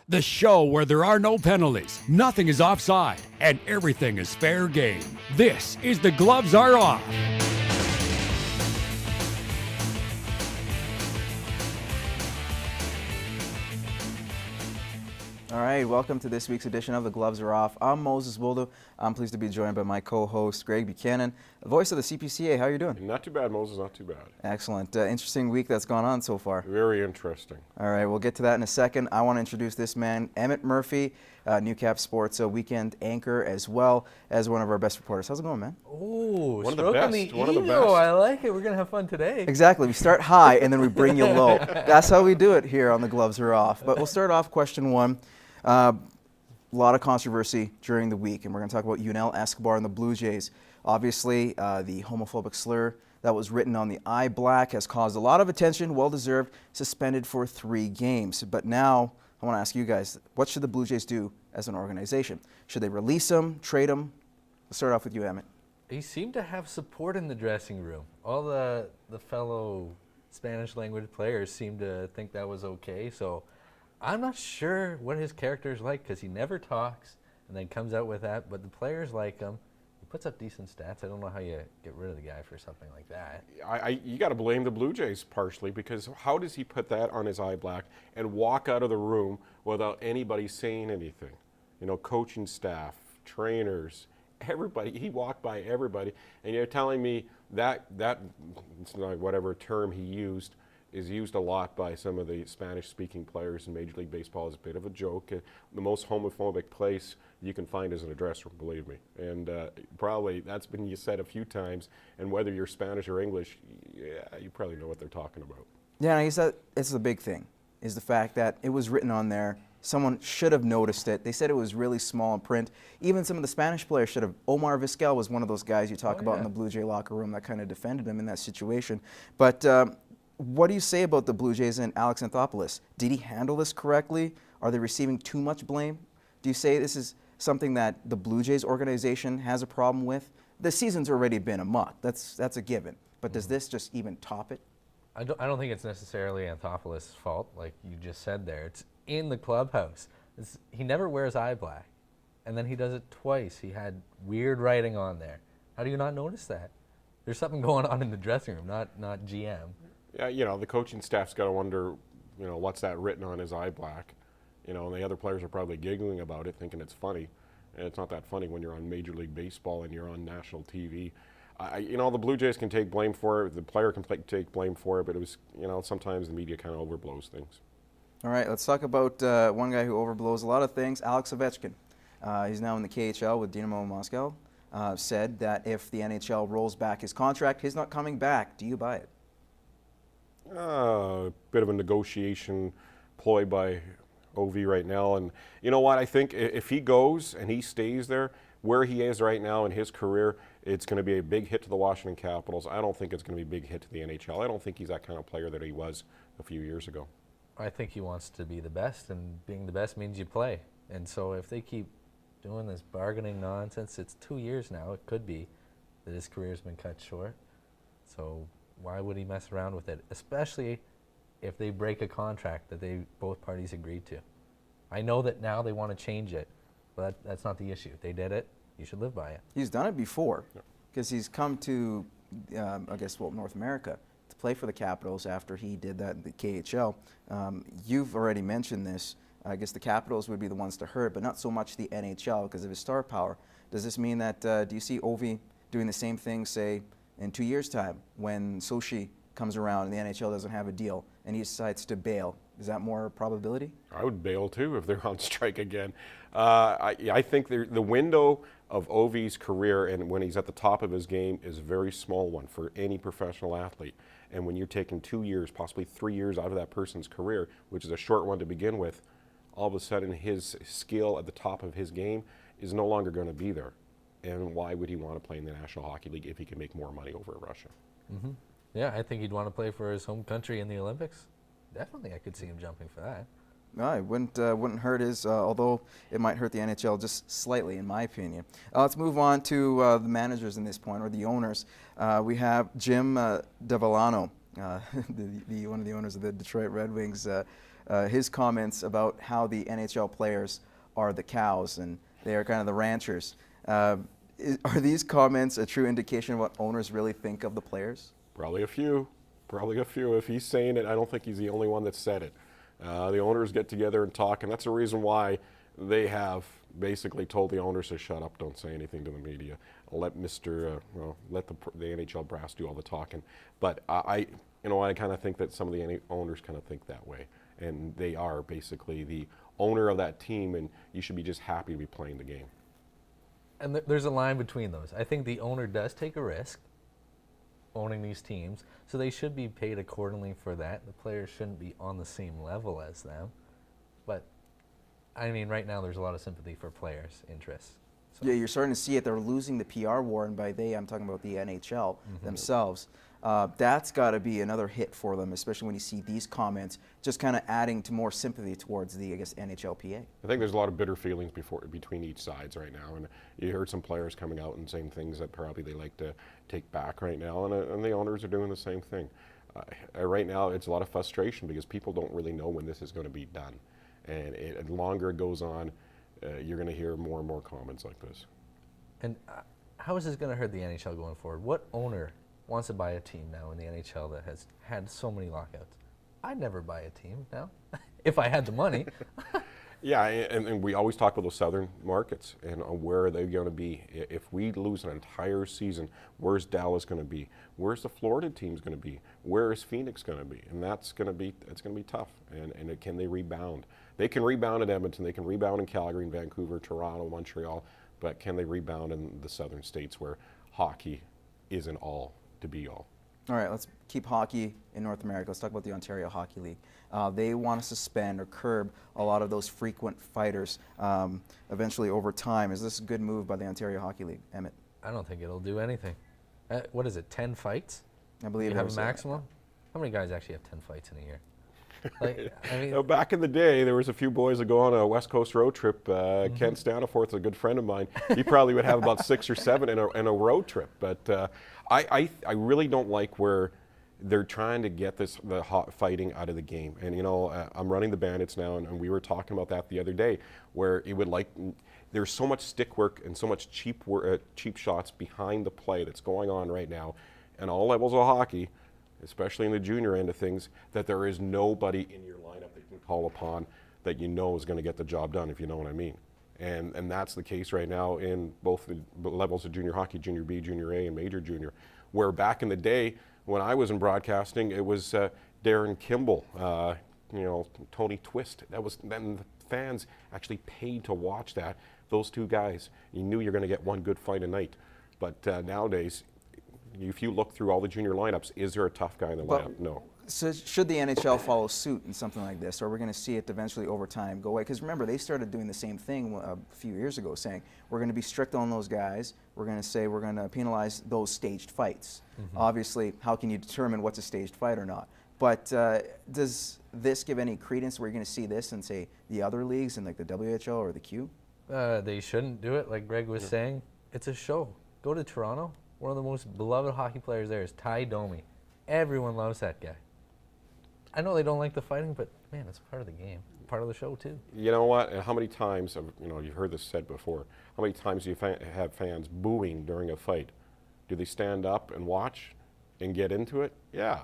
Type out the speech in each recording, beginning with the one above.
The show where there are no penalties, nothing is offside, and everything is fair game. This is The Gloves Are Off. All right, welcome to this week's edition of The Gloves Are Off. I'm Moses Wildo. I'm pleased to be joined by my co-host, Greg Buchanan, voice of the CPCA. How are you doing? Not too bad, Moses, not too bad. Excellent. Interesting week that's gone on so far. Very interesting. All right, we'll get to that in a second. I want to introduce this man, Emmett Murphy, Newcap Sports weekend anchor, as well as one of our best reporters. How's it going, man? Oh, one of the best. One of the best. I like it. We're going to have fun today. Exactly. We start high and then we bring you low. That's how we do it here on The Gloves Are Off. But we'll start off question one. A lot of controversy during the week, and we're going to talk about Yunel Escobar and the Blue Jays. Obviously, the homophobic slur that was written on the eye black has caused a lot of attention, well-deserved, suspended for 3 games. But now, I want to ask you guys, what should the Blue Jays do as an organization? Should they release him, trade him? Let's start off with you, Emmett. He seemed to have support in the dressing room. All the fellow Spanish language players seemed to think that was okay, so I'm not sure what his character is like because he never talks and then comes out with that, but the players like him. He puts up decent stats. I don't know how you get rid of the guy for something like that. You got to blame the Blue Jays partially, because how does he put that on his eye black and walk out of the room without anybody saying anything? You know, coaching staff, trainers, everybody. He walked by everybody, and you're telling me that it's not whatever term he used is used a lot by some of the Spanish-speaking players in Major League Baseball as a bit of a joke. The most homophobic place you can find is in a dressing room, believe me. And probably that's been said a few times, and whether you're Spanish or English, yeah, you probably know what they're talking about. Yeah, and I guess it's the big thing, is the fact that it was written on there. Someone should have noticed it. They said it was really small in print. Even some of the Spanish players should have. Omar Vizquel was one of those guys you talk about in the Blue Jay locker room that kind of defended him in that situation. But what do you say about the Blue Jays and Alex Anthopoulos? Did he handle this correctly? Are they receiving too much blame? Do you say this is something that the Blue Jays organization has a problem with? The season's already been amok. That's a given. But does this just even top it? I don't think it's necessarily Anthopoulos' fault, like you just said there. It's in the clubhouse. He never wears eye black, and then he does it twice. He had weird writing on there. How do you not notice that? There's something going on in the dressing room, not GM. Yeah, you know, the coaching staff's got to wonder, you know, what's that written on his eye black? You know, and the other players are probably giggling about it, thinking it's funny. And it's not that funny when you're on Major League Baseball and you're on national TV. You know, the Blue Jays can take blame for it. The player can take blame for it, but it was, you know, sometimes the media kind of overblows things. All right, let's talk about one guy who overblows a lot of things, Alex Ovechkin. He's now in the KHL with Dynamo Moscow. Said that if the NHL rolls back his contract, he's not coming back. Do you buy it? A bit of a negotiation ploy by OV right now. And you know what? I think if he goes and he stays there, where he is right now in his career, it's going to be a big hit to the Washington Capitals. I don't think it's going to be a big hit to the NHL. I don't think he's that kind of player that he was a few years ago. I think he wants to be the best, and being the best means you play. And so if they keep doing this bargaining nonsense, it's 2 years now. It could be that his career's been cut short. So why would he mess around with it, especially if they break a contract that both parties agreed to? I know that now they want to change it, but that's not the issue. They did it. You should live by it. He's done it before, because he's come to, North America to play for the Capitals after he did that in the KHL. You've already mentioned this. I guess the Capitals would be the ones to hurt, but not so much the NHL because of his star power. Does this mean that, do you see Ovi doing the same thing, say, in 2 years' time when Sochi comes around and the NHL doesn't have a deal and he decides to bail? Is that more probability? I would bail too if they're on strike again. I think the window of Ovi's career and when he's at the top of his game is a very small one for any professional athlete. And when you're taking 2 years, possibly 3 years out of that person's career, which is a short one to begin with, all of a sudden his skill at the top of his game is no longer going to be there. And why would he want to play in the National Hockey League if he can make more money over in Russia? Mm-hmm. Yeah, I think he'd want to play for his home country in the Olympics. Definitely, I could see him jumping for that. No, it wouldn't hurt his, although it might hurt the NHL just slightly, in my opinion. Let's move on to the managers in this point, or the owners. We have Jim Devellano, one of the owners of the Detroit Red Wings, his comments about how the NHL players are the cows and they are kind of the ranchers. Are these comments a true indication of what owners really think of the players? Probably a few. Probably a few. If he's saying it, I don't think he's the only one that said it. The owners get together and talk, and that's the reason why they have basically told the owners to shut up, don't say anything to the media, let let the NHL brass do all the talking. But I kind of think that some of the owners kind of think that way, and they are basically the owner of that team, and you should be just happy to be playing the game. And there's a line between those. I think the owner does take a risk owning these teams, so they should be paid accordingly for that. The players shouldn't be on the same level as them. But, I mean, right now there's a lot of sympathy for players' interests. So. Yeah, you're starting to see it. They're losing the PR war, and by they, I'm talking about the NHL themselves. That's got to be another hit for them, especially when you see these comments just kind of adding to more sympathy towards the, I guess, NHLPA. I think there's a lot of bitter feelings between each sides right now, and you heard some players coming out and saying things that probably they like to take back right now, and the owners are doing the same thing. Right now, it's a lot of frustration because people don't really know when this is going to be done, and the longer it goes on, you're going to hear more and more comments like this. And how is this going to hurt the NHL going forward? What owner wants to buy a team now in the NHL that has had so many lockouts? I'd never buy a team now, if I had the money. Yeah, and we always talk about those southern markets and where are they going to be. If we lose an entire season, where's Dallas going to be? Where's the Florida teams going to be? Where is Phoenix going to be? And it's going to be tough. And can they rebound? They can rebound in Edmonton. They can rebound in Calgary, and Vancouver, Toronto, Montreal. But can they rebound in the southern states where hockey isn't all to be all? All right, let's keep hockey in North America. Let's talk about the Ontario Hockey League. They want to suspend or curb a lot of those frequent fighters eventually over time. Is this a good move by the Ontario Hockey League, Emmett? I don't think it'll do anything. What is it, 10 fights? I believe you it have was a maximum? How many guys actually have 10 fights in a year? Back in the day, there was a few boys that go on a West Coast road trip. Ken Staniforth's a good friend of mine. He probably would have about 6 or 7 in a road trip. But I really don't like where they're trying to get the hot fighting out of the game. And I'm running the Bandits now, and we were talking about that the other day, where it would there's so much stick work and so much cheap shots behind the play that's going on right now, and all levels of hockey, especially in the junior end of things, that there is nobody in your lineup that you can call upon that is going to get the job done, if you know what I mean. And that's the case right now in both the levels of junior hockey, junior B, junior A, and major junior, where back in the day when I was in broadcasting, it was Darren Kimball, Tony Twist. Then the fans actually paid to watch that. Those two guys, you knew you're going to get one good fight a night. But nowadays, if you look through all the junior lineups, is there a tough guy in the lineup? No. So should the NHL follow suit in something like this, or we're going to see it eventually over time go away? Because remember, they started doing the same thing a few years ago, saying we're going to be strict on those guys. We're going to say we're going to penalize those staged fights. Obviously, how can you determine what's a staged fight or not? But does this give any credence where you're going to see this in, say, the other leagues in like the WHL or the Q? They shouldn't do it, like Greg was saying. It's a show. Go to Toronto. One of the most beloved hockey players there is Ty Domi. Everyone loves that guy. I know they don't like the fighting, but man, it's part of the game, part of the show too. You know what? And how many times, you've heard this said before, how many times do you have fans booing during a fight? Do they stand up and watch and get into it? Yeah.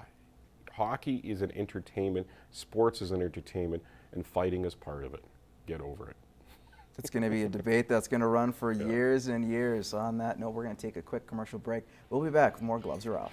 Hockey is an entertainment, sports is an entertainment, and fighting is part of it. Get over it. It's going to be a debate that's going to run for years and years. On that note, we're going to take a quick commercial break. We'll be back with more Gloves Are Off.